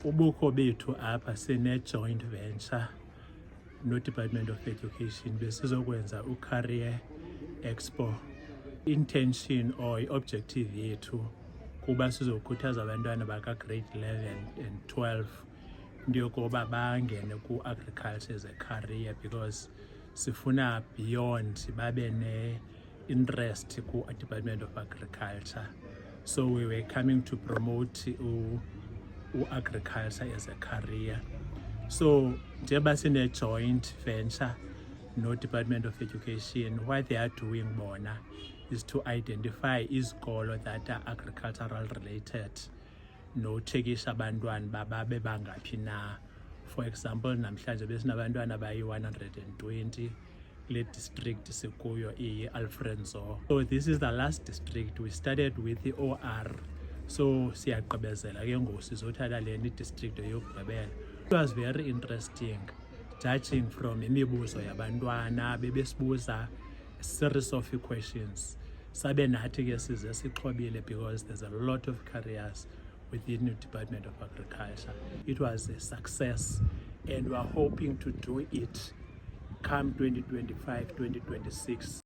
ubukho bethu apha sine-joint venture no-Department of Education besizokwenza u-Career Expo. Intention or i-objective yethu kuba sizokhuthaza abantwana baka-grade 11 and 12 into yokuba bangene ku-agriculture as a career, because sifuna beyond babe ne-interest ku-Department of Agriculture. So we were coming to promote agriculture as a career. So njengoba sine-joint venture no-Department of Education, what they are doing bona is to identify izikolo that are agricultural related no-checkisha abantwana babe bangaphi na. For example, namhlanje besinabantwana abayi-120 kule district sikuyo i-Alfred Nzo. So this is the last district. We started with the OR, so siyagqibezela ke ngoku sizothatha leni district yokugqibela. It was very interesting judging from imibuzo yabantwana bebesibuza a series of questions. Sabe nathi ke size sixhobile because there's a lot of careers within the Department of Agriculture. It was a success and we are hoping to do it come 2025, 2026.